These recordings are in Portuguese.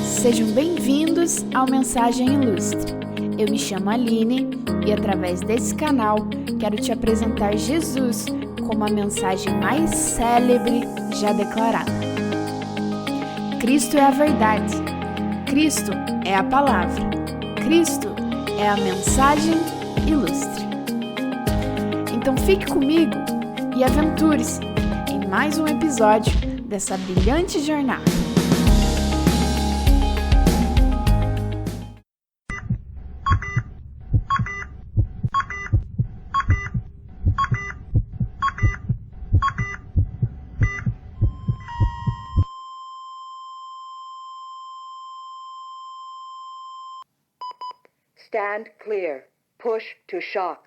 Sejam bem-vindos ao Mensagem Ilustre. Eu me chamo Aline e através desse canal quero te apresentar Jesus como a mensagem mais célebre já declarada. Cristo é a verdade, Cristo é a palavra, Cristo é a mensagem ilustre. Então fique comigo e aventure-se em mais um episódio dessa brilhante jornada. Stand clear. Push to shock.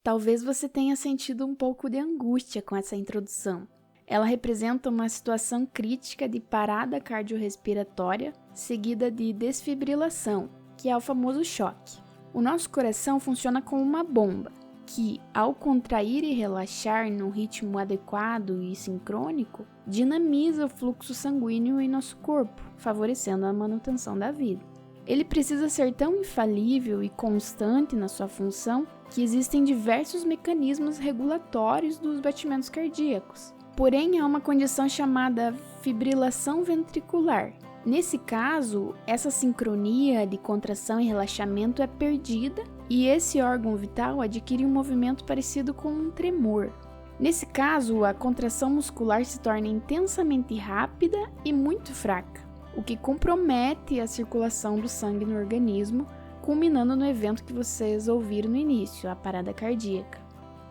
Talvez você tenha sentido um pouco de angústia com essa introdução. Ela representa uma situação crítica de parada cardiorrespiratória seguida de desfibrilação, que é o famoso choque. O nosso coração funciona como uma bomba, que, ao contrair e relaxar num ritmo adequado e sincrônico, dinamiza o fluxo sanguíneo em nosso corpo, favorecendo a manutenção da vida. Ele precisa ser tão infalível e constante na sua função que existem diversos mecanismos regulatórios dos batimentos cardíacos. Porém, há uma condição chamada fibrilação ventricular. Nesse caso, essa sincronia de contração e relaxamento é perdida e esse órgão vital adquire um movimento parecido com um tremor. Nesse caso, a contração muscular se torna intensamente rápida e muito fraca, o que compromete a circulação do sangue no organismo, culminando no evento que vocês ouviram no início, a parada cardíaca.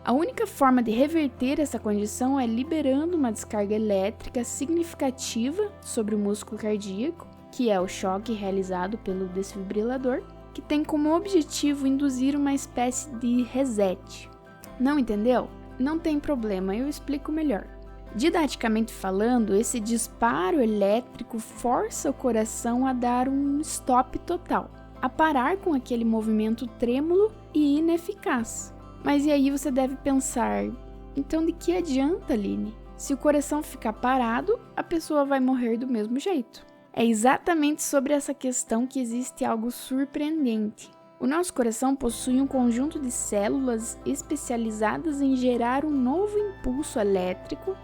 A única forma de reverter essa condição é liberando uma descarga elétrica significativa sobre o músculo cardíaco, que é o choque realizado pelo desfibrilador, que tem como objetivo induzir uma espécie de reset. Não entendeu? Não tem problema, eu explico melhor. Didaticamente falando, esse disparo elétrico força o coração a dar um stop total, a parar com aquele movimento trêmulo e ineficaz. Mas e aí você deve pensar, então de que adianta, Aline? Se o coração ficar parado, a pessoa vai morrer do mesmo jeito. É exatamente sobre essa questão que existe algo surpreendente. O nosso coração possui um conjunto de células especializadas em gerar um novo impulso elétrico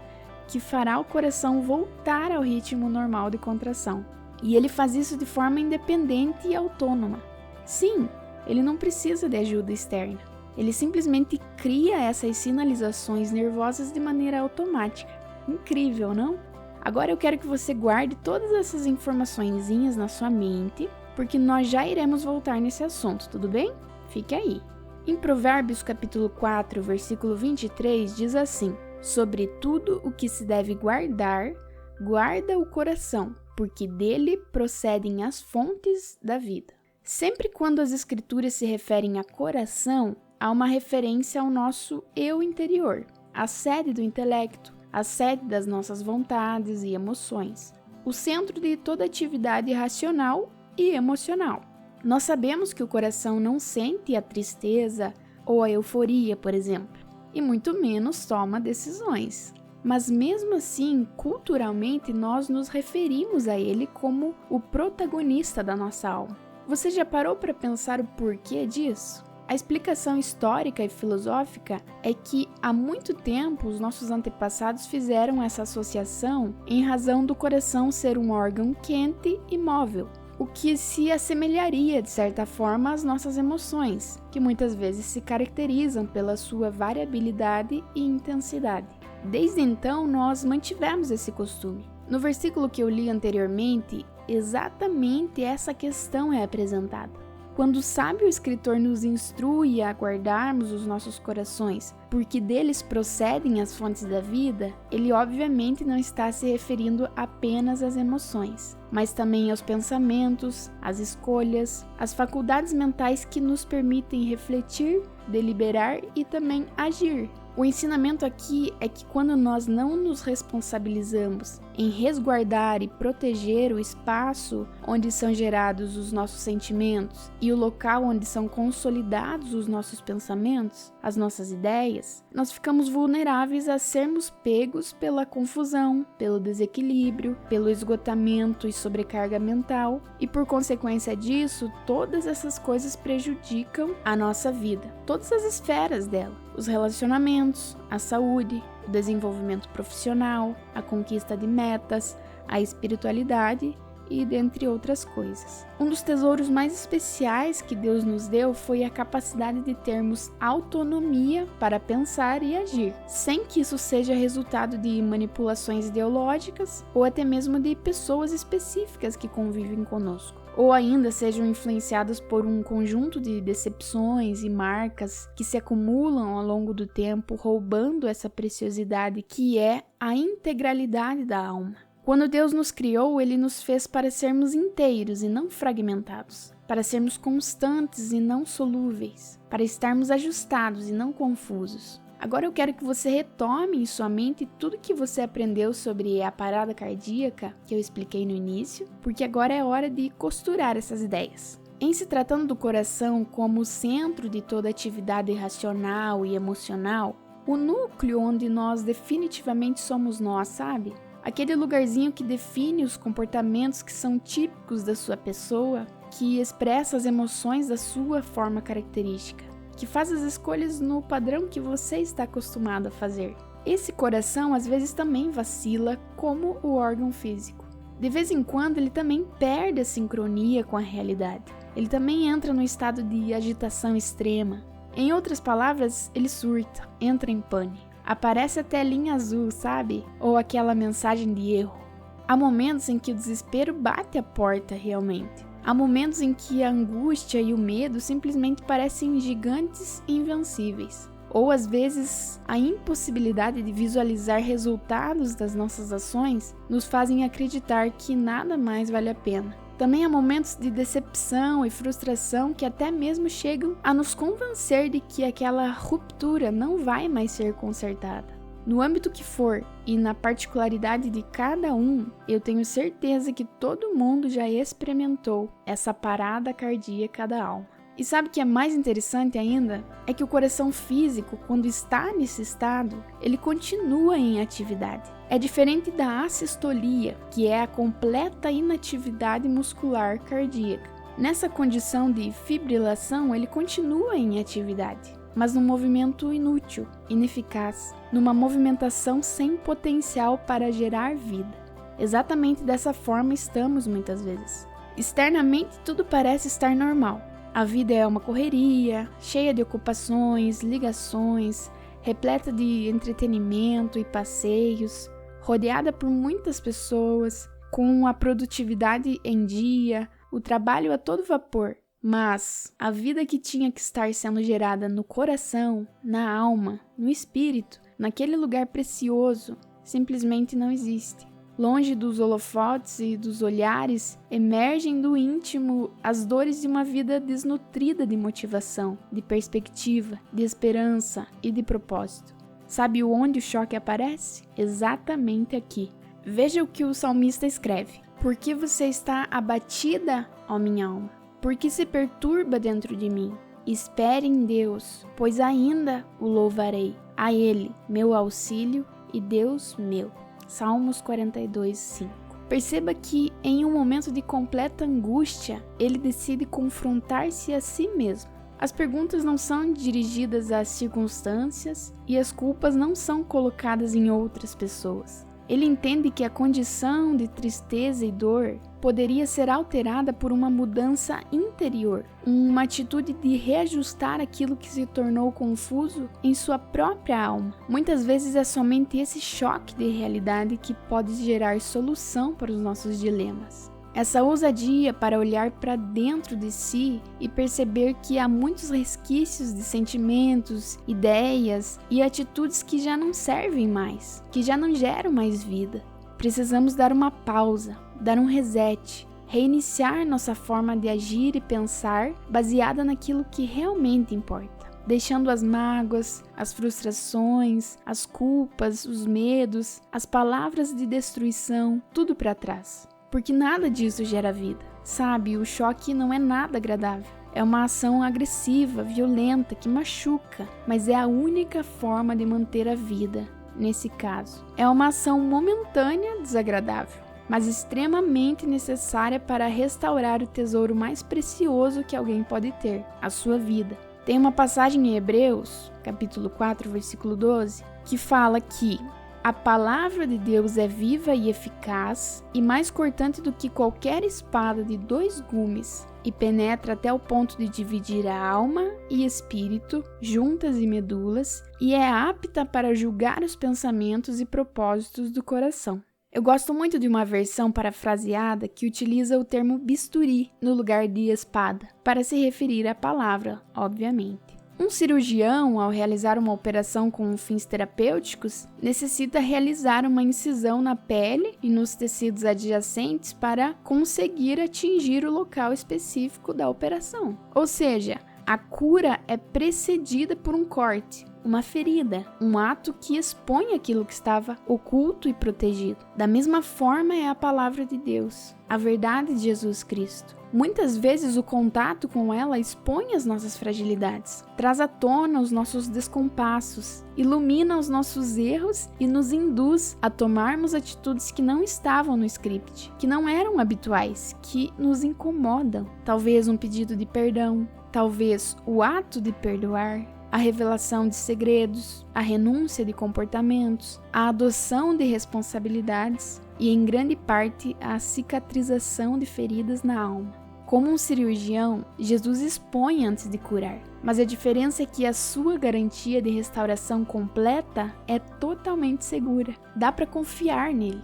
que fará o coração voltar ao ritmo normal de contração. E ele faz isso de forma independente e autônoma. Sim, ele não precisa de ajuda externa. Ele simplesmente cria essas sinalizações nervosas de maneira automática. Incrível, não? Agora eu quero que você guarde todas essas informaçõezinhas na sua mente, porque nós já iremos voltar nesse assunto, tudo bem? Fique aí. Em Provérbios capítulo 4, versículo 23, diz assim: sobre tudo o que se deve guardar, guarda o coração, porque dele procedem as fontes da vida. Sempre quando as escrituras se referem a coração, há uma referência ao nosso eu interior, a sede do intelecto, a sede das nossas vontades e emoções, o centro de toda atividade racional e emocional. Nós sabemos que o coração não sente a tristeza ou a euforia, por exemplo, e muito menos toma decisões. Mas mesmo assim, culturalmente, nós nos referimos a ele como o protagonista da nossa alma. Você já parou para pensar o porquê disso? A explicação histórica e filosófica é que há muito tempo os nossos antepassados fizeram essa associação em razão do coração ser um órgão quente e móvel, o que se assemelharia de certa forma às nossas emoções, que muitas vezes se caracterizam pela sua variabilidade e intensidade. Desde então, nós mantivemos esse costume. No versículo que eu li anteriormente, exatamente essa questão é apresentada. Quando o sábio escritor nos instrui a guardarmos os nossos corações, porque deles procedem as fontes da vida, ele obviamente não está se referindo apenas às emoções, mas também aos pensamentos, às escolhas, às faculdades mentais que nos permitem refletir, deliberar e também agir. O ensinamento aqui é que quando nós não nos responsabilizamos em resguardar e proteger o espaço onde são gerados os nossos sentimentos e o local onde são consolidados os nossos pensamentos, as nossas ideias, nós ficamos vulneráveis a sermos pegos pela confusão, pelo desequilíbrio, pelo esgotamento e sobrecarga mental, e por consequência disso, todas essas coisas prejudicam a nossa vida, todas as esferas dela, os relacionamentos, a saúde, o desenvolvimento profissional, a conquista de metas, a espiritualidade e dentre outras coisas. Um dos tesouros mais especiais que Deus nos deu foi a capacidade de termos autonomia para pensar e agir, sem que isso seja resultado de manipulações ideológicas ou até mesmo de pessoas específicas que convivem conosco, ou ainda sejam influenciadas por um conjunto de decepções e marcas que se acumulam ao longo do tempo, roubando essa preciosidade que é a integralidade da alma. Quando Deus nos criou, Ele nos fez para sermos inteiros e não fragmentados, para sermos constantes e não solúveis, para estarmos ajustados e não confusos. Agora eu quero que você retome em sua mente tudo que você aprendeu sobre a parada cardíaca que eu expliquei no início, porque agora é hora de costurar essas ideias. Em se tratando do coração como o centro de toda atividade racional e emocional, o núcleo onde nós definitivamente somos nós, sabe? Aquele lugarzinho que define os comportamentos que são típicos da sua pessoa, que expressa as emoções da sua forma característica, que faz as escolhas no padrão que você está acostumado a fazer. Esse coração às vezes também vacila como o órgão físico. De vez em quando ele também perde a sincronia com a realidade. Ele também entra no estado de agitação extrema. Em outras palavras, ele surta, entra em pane. Aparece a telinha azul, sabe? Ou aquela mensagem de erro. Há momentos em que o desespero bate a porta realmente. Há momentos em que a angústia e o medo simplesmente parecem gigantes e invencíveis. Ou às vezes a impossibilidade de visualizar resultados das nossas ações nos fazem acreditar que nada mais vale a pena. Também há momentos de decepção e frustração que até mesmo chegam a nos convencer de que aquela ruptura não vai mais ser consertada. No âmbito que for e na particularidade de cada um, eu tenho certeza que todo mundo já experimentou essa parada cardíaca da alma. E sabe o que é mais interessante ainda? É que o coração físico, quando está nesse estado, ele continua em atividade. É diferente da assistolia, que é a completa inatividade muscular cardíaca. Nessa condição de fibrilação, ele continua em atividade, mas num movimento inútil, ineficaz, numa movimentação sem potencial para gerar vida. Exatamente dessa forma estamos muitas vezes. Externamente, tudo parece estar normal. A vida é uma correria, cheia de ocupações, ligações, repleta de entretenimento e passeios, rodeada por muitas pessoas, com a produtividade em dia, o trabalho a todo vapor. Mas a vida que tinha que estar sendo gerada no coração, na alma, no espírito, naquele lugar precioso, simplesmente não existe. Longe dos holofotes e dos olhares, emergem do íntimo as dores de uma vida desnutrida de motivação, de perspectiva, de esperança e de propósito. Sabe onde o choque aparece? Exatamente aqui. Veja o que o salmista escreve. Por que você está abatida, ó minha alma? Por que se perturba dentro de mim? Espere em Deus, pois ainda o louvarei. A Ele, meu auxílio e Deus meu. Salmos 42, 5. Perceba que, em um momento de completa angústia, ele decide confrontar-se a si mesmo. As perguntas não são dirigidas às circunstâncias e as culpas não são colocadas em outras pessoas. Ele entende que a condição de tristeza e dor poderia ser alterada por uma mudança interior, uma atitude de reajustar aquilo que se tornou confuso em sua própria alma. Muitas vezes é somente esse choque de realidade que pode gerar solução para os nossos dilemas. Essa ousadia para olhar para dentro de si e perceber que há muitos resquícios de sentimentos, ideias e atitudes que já não servem mais, que já não geram mais vida. Precisamos dar uma pausa, dar um reset, reiniciar nossa forma de agir e pensar baseada naquilo que realmente importa. deixando as mágoas, as frustrações, as culpas, os medos, as palavras de destruição, tudo para trás. Porque nada disso gera vida. Sabe, o choque não é nada agradável. É uma ação agressiva, violenta, que machuca, mas é a única forma de manter a vida, nesse caso. É uma ação momentânea, desagradável, mas extremamente necessária para restaurar o tesouro mais precioso que alguém pode ter, a sua vida. Tem uma passagem em Hebreus, capítulo 4, versículo 12, que fala que a palavra de Deus é viva e eficaz e mais cortante do que qualquer espada de 2 gumes e penetra até o ponto de dividir a alma e espírito, juntas e medulas, e é apta para julgar os pensamentos e propósitos do coração. Eu gosto muito de uma versão parafraseada que utiliza o termo bisturi no lugar de espada, para se referir à palavra, obviamente. Um cirurgião, ao realizar uma operação com fins terapêuticos, necessita realizar uma incisão na pele e nos tecidos adjacentes para conseguir atingir o local específico da operação. Ou seja, a cura é precedida por um corte, uma ferida, um ato que expõe aquilo que estava oculto e protegido. Da mesma forma é a palavra de Deus, a verdade de Jesus Cristo. Muitas vezes o contato com ela expõe as nossas fragilidades, traz à tona os nossos descompassos, ilumina os nossos erros e nos induz a tomarmos atitudes que não estavam no script, que não eram habituais, que nos incomodam. Talvez um pedido de perdão, talvez o ato de perdoar, a revelação de segredos, a renúncia de comportamentos, a adoção de responsabilidades e, em grande parte, a cicatrização de feridas na alma. Como um cirurgião, Jesus expõe antes de curar, mas a diferença é que a sua garantia de restauração completa é totalmente segura. Dá para confiar nele.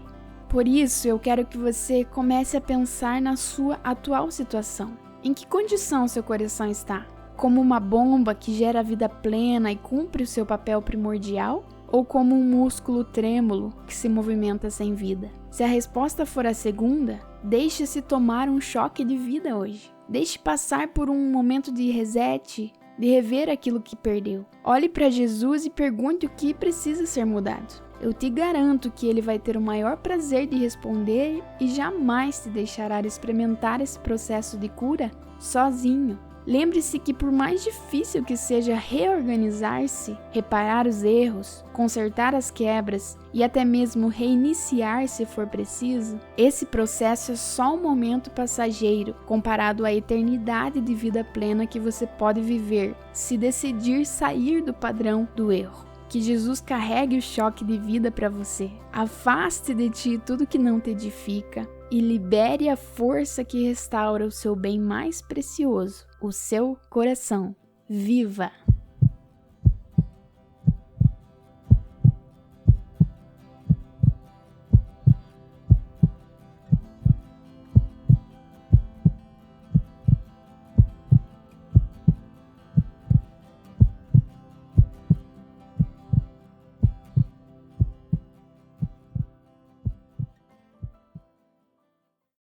Por isso, eu quero que você comece a pensar na sua atual situação. Em que condição seu coração está? Como uma bomba que gera vida plena e cumpre o seu papel primordial? Ou como um músculo trêmulo que se movimenta sem vida? Se a resposta for a segunda, deixe-se tomar um choque de vida hoje. Deixe passar por um momento de reset, de rever aquilo que perdeu. Olhe para Jesus e pergunte o que precisa ser mudado. Eu te garanto que ele vai ter o maior prazer de responder e jamais te deixará experimentar esse processo de cura sozinho. Lembre-se que por mais difícil que seja reorganizar-se, reparar os erros, consertar as quebras e até mesmo reiniciar se for preciso, esse processo é só um momento passageiro comparado à eternidade de vida plena que você pode viver se decidir sair do padrão do erro. Que Jesus carregue o choque de vida para você. Afaste de ti tudo que não te edifica e libere a força que restaura o seu bem mais precioso, o seu coração. Viva!